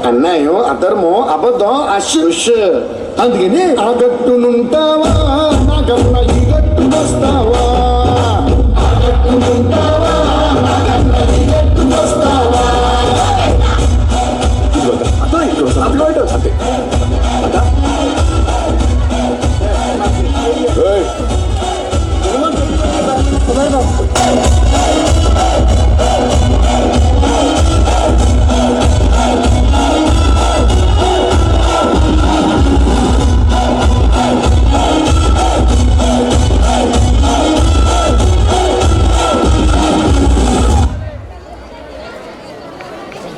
అన్యాయం, అధర్మం, అబద్ధం, అశుష్. అందుకని ఆ గట్టునుంటావా నాగన్న ఈ గట్టు వస్తావా, ఆ గట్టునుంటావా నాగన్న ఈ గట్టు వస్తావా. అంతే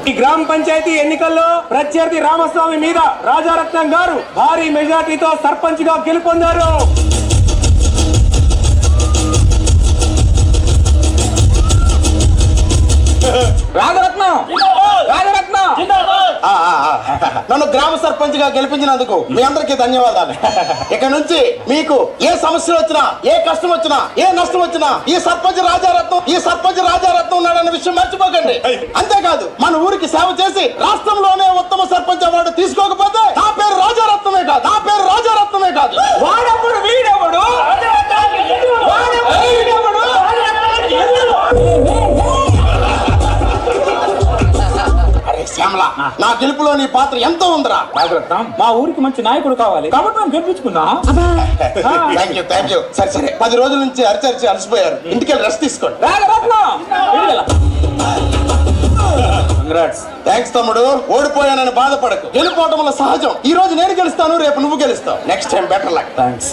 ఈ గ్రామ పంచాయతీ ఎన్నికల్లో ప్రత్యర్థి రామస్వామి మీద రాజారత్నం గారు భారీ మెజార్టీతో సర్పంచ్ గా గెలుపొందారు. రాజరత్నం రాజరత్నం నన్ను గ్రామ సర్పంచ్ గా గెలిపించినందుకు మీ అందరికీ ధన్యవాదాలు. ఇక నుంచి మీకు ఏ సమస్యలు వచ్చినా, ఏ కష్టం వచ్చినా, ఏ నష్టం వచ్చినా ఈ సర్పంచ్ రాజారత్నం ఉన్నాడన్న విషయం మర్చిపోకండి. అంతేకాదు మన ఊరికి సేవ చేసి రాష్ట్రంలోనే ఉత్తమ సర్పంచ్ అవార్డు తీసుకోకపోతే నా పేరు రాజారత్నమే కాదు. వాడప్పుడు వీడెవడు శ్యామల, నా గెలుపులో నీ పాత్ర ఎంతో ఉందిరా. రాజరత్నం, మా ఊరికి మంచి నాయకుడు కావాలి కాబట్టి మనం గెలిపించుకున్నా. Thank you. సరే 10 రోజుల నుంచి అరిచి అలసిపోయారు, ఇంటికెళ్ళి రెస్ట్ తీసుకోండి. థ్యాంక్స్ తమ్ముడు. ఓడిపోయానని బాధపడకు, గెలుపోవటంలో సహజం. ఈ రోజు నేను గెలుస్తాను, రేపు నువ్వు గెలుస్తావు. Next time better luck. Thanks.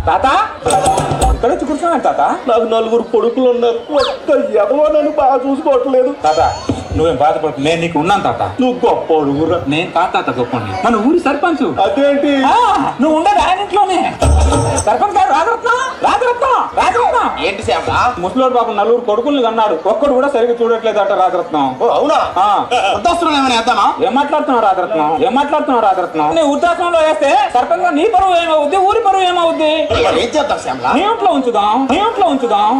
తాత ఇక్కడ వచ్చి కూర్చున్నాను తాత. నాకు 4 కొడుకులు ఉన్నారు, ఒక్క ఎవరో నన్ను బాగా చూసుకోవట్లేదు. తాత నువ్వేం బాధపడకు, నేను నీకు ఉన్నాను తాత. నువ్వు గొప్ప ఊరు. నేను తాత గొప్పండి, మన ఊరి సర్పంచ్. అదేంటి? నువ్వు ఉండేది ఆయన ఇంట్లోనే. సర్పంచ్ గారు రాజరత్నం. ఏంటి శ్యామల? ముసలోడు బాబు 4 కొడుకుల్ని కన్నాడు, ఒక్కడు కూడా సరిగ్గా చూడట్లేదు అట రాజరత్నం. అవునా? వృద్ధాశ్రమం ఏమైనా వేద్దామా? ఏం మాట్లాడుతున్నావు రాజరత్నం? నీ వృద్ధాశ్రమంలో వేస్తే సర్పంచ్ గా నీ పరువు ఏమవుద్ది, ఊరి పరువు ఏమవుద్ది? ఏం చేద్దాం శ్యామల? నీ ఇంట్లో ఉంచుదాం.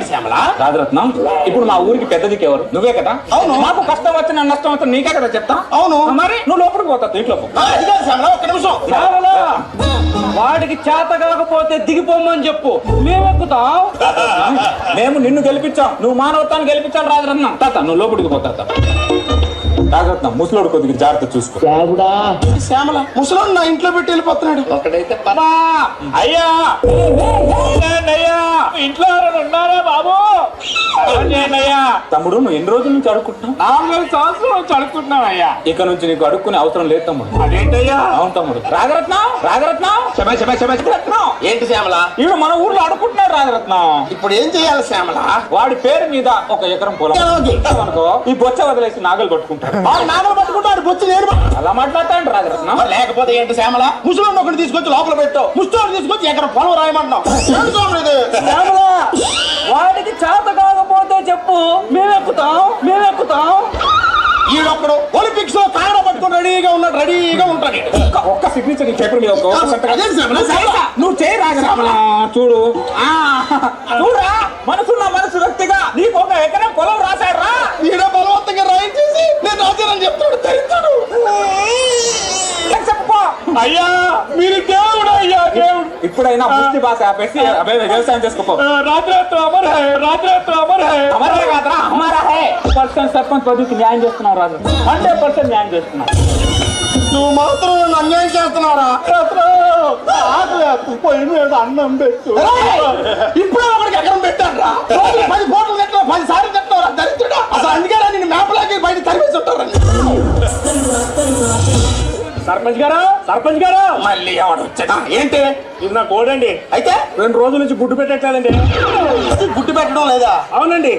శ్యామల రాజరత్నం, ఇప్పుడు మా ఊరికి పెద్ద దిక్కు ఎవరు? నువ్వే కదా. అవును. మాకు కష్టం వచ్చిన నష్టం వచ్చిన నీకే కదా చెప్తా. అవును. మరి నువ్వు లోపలికి పోతావు, ఇంట్లో ఒక్క నిమిషం. వాడికి చేత కాకపోతే దిగిపోమని చెప్పు, మేమెక్కుతాం. మేము నిన్ను గెలిపించాం, నువ్వు మానవత్వాన్ని గెలిపించాలి రాజరత్నం. తాత నువ్వు లోపలికి పోతా. రాజరత్నం, ముసలోడు కొద్దిగా జాగ్రత్త చూసుకో. శ్యామల, ముసలోడు నా ఇంట్లో పెట్టి వెళ్ళిపోతున్నాడు. ఒకటైతే అయ్యా ఇంట్లో ఉన్నారా బాబు? తమ్ముడు నువ్వు ఎన్ని రోజుల నుంచి అడుక్కుంటున్నావు? 4 సంవత్సరాల నుంచి అడుక్కుంటున్నావు అయ్యా. ఇక నుంచి నీకు అడుక్కునే అవసరం లేదు తమ్ముడు. అదేంటయ్యా? అవును తమ్ముడు. రాజరత్నం ఏంటి శ్యామల? ఇవి మన ఊర్లో అడుక్కుంటున్నారు రాజరత్నం. ఇప్పుడు ఏం చేయాలి శ్యామల? వాడి పేరు మీద 1 ఎకరం పొలం అనుకో, ఈ బొచ్చ వదిలేసి నాగలు పట్టుకుంటాడు. నాగలు పట్టుకుంటాడు, బొచ్చు నేను అలా మాట్లాడతాడు రాజరత్నం. లేకపోతే ఏంటి శ్యామల? ముసలోడిని ఒకటి తీసుకొచ్చి లోపల పెట్టావు, ముసలోడిని తీసుకొచ్చి ఎకరం పొలం రాయమంటున్నావు. వాడికి చేత కాకపోతే చెప్పు, మేమెక్కుతాం. ఈడొక్కడు ఒలింపిక్స్ లో కాగడ పట్టుకుని రెడీగా ఉంటాడు. ఒక్క సిగ్నేచర్ పేపర్ మీద నువ్వు చేయి రాజరామలా. చూడురా, మనసు వ్యక్తిగా నీకు 1 ఎకరం పొలం రాశాడు రా. ఈడ బలవంతంగా రాయించేసి నేను రాజానని చెప్తాడు, ధరించాడు. అయ్యా మీరు దేవుడు, అయ్యా దేవుడు. ఇప్పుడైనా బుద్ధి భాష ఆపేసి వ్యవసాయం చేసుకోపో. రాజరత్నం అమరే కాదరా, హమారా హై. సర్పంచ్ పదవికి న్యాయం చేస్తున్నావు రాజు, 100% న్యాయం చేస్తున్నావు. నువ్వు మాత్రం నన్ను అన్యాయం చేస్తున్నారా? పొయ్యి మీద అన్నం పెట్టు. ఇప్పుడే ఒకడికి ఎకరం పెట్టాను రా. 10 ఫోటోలు పెట్టావు, 10 సార్లు చెప్తావు దరిద్రుడా. అసలు అందుకే నేను మ్యాప్లాకి బయట తరివేసి ఉంటారని. సర్పంచ్ గారు మళ్ళీ ఎవడు వచ్చాడా? ఏంటి? ఇది నా కోడండి. అయితే 2 రోజుల నుంచి గుడ్డు పెట్టట్లేదండి. గుడ్డు పెట్టడం లేదా? అవునండి,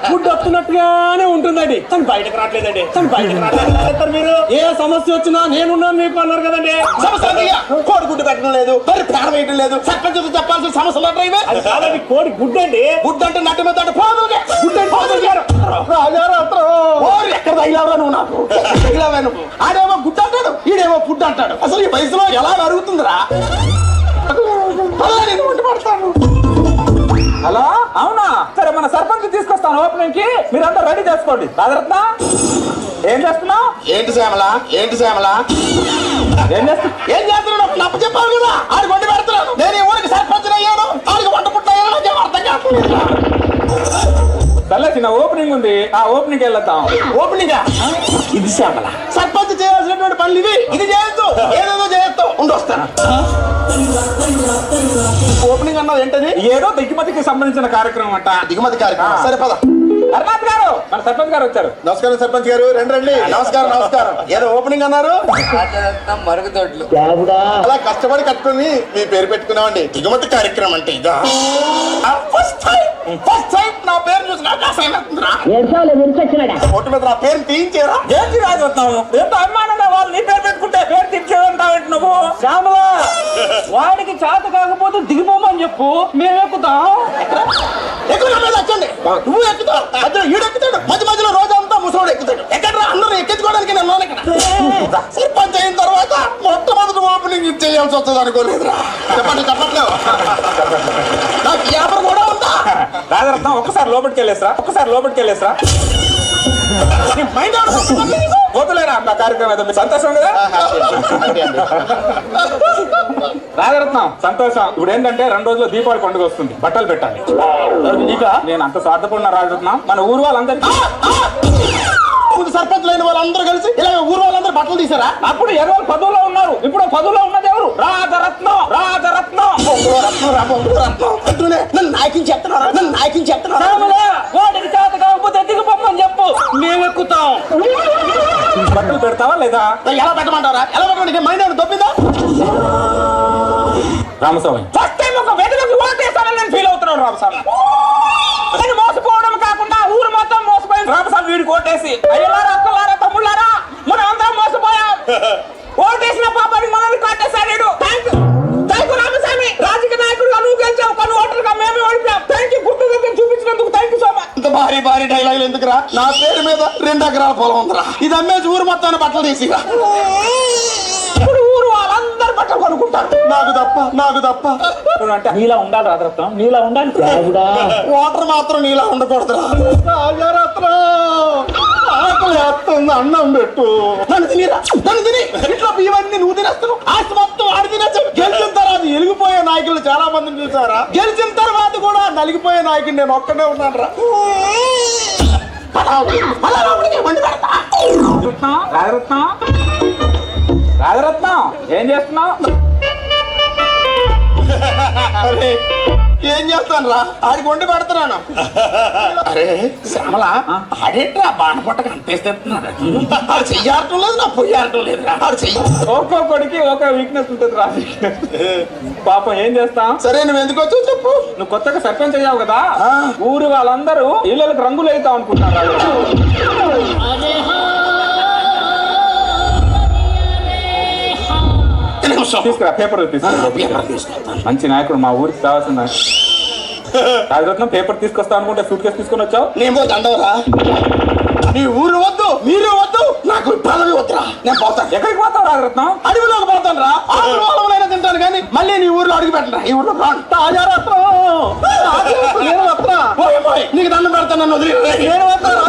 గుడ్డు వస్తున్నట్టుగానే ఉంటుందండి, కానీ బయటకు రావట్లేదండి. మీరు ఏ సమస్య వచ్చినా నేనున్నాను మీకు అన్నారు కదండి. కోడి గుడ్డు పెట్టడం లేదు, మరి ప్రాణం వేయడం లేదు, సర్పంచ్ చెప్పాల్సిన సమస్యలు అంటాయి. కోడి గుడ్డు అండి. గుడ్డు అంటే నట్టు మీద ఎక్కడ తగిలావరా నువ్వు? నాకు తగిలావా నువ్వు? ఆడేమో గుడ్డు అంటాడు, ఈడేమో ఫుడ్ అంటాడు. అసలు ఈ వయసులో ఎలా అరుగుతుందిరా? హలో, అవునా? మన సర్పంచ్ తీసుకొస్తాను ఓపెనింగ్ కి, మీరంతా రెడీ చేసుకోండి. రాజరత్న ఏం చేస్తున్నావు? ఏంటి శ్యామల, ఏంటి శ్యామల, ఏం చేస్తున్నావు? ఏం చేస్తున్నాడు? నప్ప చెప్పాలి కదా, ఆడికి వండి పెడుతున్నాను. నేను ఈ ఊరికి సర్పంచ్ అయ్యాను, ఆడికి వంట పుట్ట అయ్యాను, నాకేం అర్థం కావట్లేదు. సర్లే చిన్న ఓపెనింగ్ ఉంది, ఆ ఓపెనింగ్ వెళ్తాం. ఓపెనింగ్ ఇది శ్యామల, సర్పంచ్ చేయాల్సినటువంటి పనులు ఇది చేయొద్దు, ఏదేదో చేయొద్దు. ఉండొస్తాను. ఓపెనింగ్ అన్నది ఏంటది? ఏదో దిగుమతికి సంబంధించిన కార్యక్రమం అంట. దిగుమతి కార్యక్రమం. సరే పద. హరినాథ్ గారు, మన సర్పంచ్ గారు వచ్చారు. నమస్కారం సర్పంచ్ గారు, రండి రండి. నమస్కారం నమస్కారం. ఏదో ఓపెనింగ్ అన్నారు? మరుగుదొడ్లు అలా కష్టపడి కట్టుకుని మీ పేరు పెట్టుకున్నామండి. దిగుమతి కార్యక్రమం అంటే ఇదా? ఫస్ట్ టైం నా పేరు చూసి నాకు అసహ్యం వేస్తుందిరా. ఓటు మీద నా పేరు తీయించారా? ఏంటి రాజరత్నం, ఎంతో అభిమానంగా వాళ్ళు నీ పేరు పెట్టుకుంటే పేరు తెచ్చేదంటావేంటి నువ్వు? శ్యామల, వాడికి చేత కాకపోతే దిగిపోమని చెప్పు, మేము ఎక్కుతాం. ఎక్కువ నా మీద వచ్చండి. నువ్వు ఎక్కుతావు, మధ్యలో ఈడు ఎక్కుతాడు, మధ్య మధ్యలో రోజంతా ముసలోడు ఎక్కుతాడు. ఎక్కడ అందరూ ఎక్కించుకోవడానికి నేను ఇక్కడ సర్పంచ్ అయిన తర్వాత మొట్టమొదటి ఓపెనింగ్ చేయాల్సి వస్తుంది అనుకోలేదురా. చెప్పండి చెప్పట్లేదు. నాకు వ్యాపారం కూడా ఉందా? రాజరత్నం ఒక్కసారి లోపలికి వెళ్ళేసరా, ఒక్కసారి లోపలికి వెళ్ళేసరా. మైండ్ పోతలేరా నా కార్యక్రమం ఏదో మీకు సంతోషం కదా? రాజరత్నం సంతోషం. ఇప్పుడు ఏంటంటే 2 రోజుల్లో దీపావళి పండుగ వస్తుంది, బట్టలు పెట్టాలి. నేను అంత స్వార్థపడిన రాజరత్నం, మన ఊరు వాళ్ళందరికీ ముందు సర్పంచ్ లేని వాళ్ళందరూ కలిసి ఇలా ఊరు వాళ్ళందరూ బట్టలు తీసారా? అప్పుడు 20 పదవులో ఉన్నారు, ఇప్పుడు పదవులో ఉన్నది ఎవరు? రాజరత్నం. రాజరత్నం అంటూనే నన్ను నాయకుని చెప్తున్నారా, నన్ను నాయకుని చెప్తున్నారా? వాడికి చేత కాకపోతే దిగిపోమని చెప్పు, మేము ఎక్కుతాం. బట్టలు పెడతావా లేదా? ఎలా పెట్టమంటారా? ఎలా పెట్టమంటే మైండ్ ఏమైనా దొబ్బిందా? రామస్వామి ఫస్ట్ టైం ఒక వెదలకు ఓటేస్తానని నేను ఫీల్ అవుతున్నాను. రామస్వామి నేను మోసపోవడం కాకుండా ఊరు మొత్తం మోసపోయింది. రామస్వామి వీడికి ఓటేసి, అయ్యలారా అక్కలారా తమ్ముళ్ళారా మనం అందరం మోసపోయాం. ఓటేసిన పాపాన్ని మనల్ని కాటేశాడు. Thank you Ramaswamy. రాజకీయ నాయకుడుగా నువ్వు గెలిచావు, కానీ ఓటర్గా మేమే ఓడిపోయాం. థ్యాంక్ యూ, గుర్తుగా చూపించినందుకు థ్యాంక్ యూ సో మచ్. ఇంత భారీ భారీ డైలాగులు ఎందుకురా? నా పేరు మీద 2 ఎకరాల పొలం ఉందిరా. ఇది అమ్మేసి ఊరు మొత్తాన్ని బట్టలు తీసిరా. ఇప్పుడు ఊరు వాళ్ళందరూ బట్టలు కొనుక్కుంటారు. నాకు తప్ప అంటే నీలా ఉండాలి రాజరత్నం, నీలా ఉండాలి. వాటర్ మాత్రం నీలా ఉండకూడదురా. ఆకలి వేస్తుంది, అన్నం పెట్టు. నన్ను తిని ఇంట్లో ఇవన్నీ నువ్వు తినేస్తున్నావు. ఆస్తి మొత్తం ఆడి తినచ్చు. గెలిచిన తర్వాత ఎలిగిపోయే నాయకులు చాలా మందిని చూసారా? గెలిచిన తర్వాత కూడా నలిగిపోయే నాయకుడు నేను ఒక్కడే ఉన్నాను రా. రాజరత్నం ఏం చేస్తున్నావు? అరే ఏం చేస్తాను రా, ఆడికి వండి పెడుతున్నాను. అరే శ్యామల, ఆడేట్రా బాణపట్టకు అంతేస్తున్నాడు. ఆడు చెయ్యారటం లేదు, నా పొయ్యారటం లేదు. ఆడు చెయ్యి. ఒక్కొక్కడికి ఒక వీక్నెస్ ఉంటుంది రా. పాపం ఏం చేస్తాం? సరే నువ్వు ఎందుకు వచ్చావు చెప్పు. నువ్వు కొత్తగా సర్పంచ్ అయ్యావు కదా, ఊరు వాళ్ళందరూ ఇళ్ళకి రంగులు వేద్దాం అనుకుంటున్నారు. తీసుకురా పేపర్ తీసుకురా. మంచి నాయకుడు, మా ఊరికి కావాల్సిన రాజరత్నం. పేపర్ తీసుకొస్తా అనుకుంటే సూట్ కేసు తీసుకొని వచ్చావు. నేను దండవరా. నీ ఊరు వద్దు, మీరు వద్దు, నాకు పదవి వద్దురా. నేను పోతాను. ఎక్కడికి పోతావు రాజరత్నం? అడవిలోకి పోతాను రా. ఆడవాళ్ళైనా తింటాను కానీ మళ్ళీ నీ ఊర్లో అడిగి పెట్టరా. ఈ ఊర్లో నీకు దండం పెడతాను, నన్ను వదిలి. నేను వస్తాను.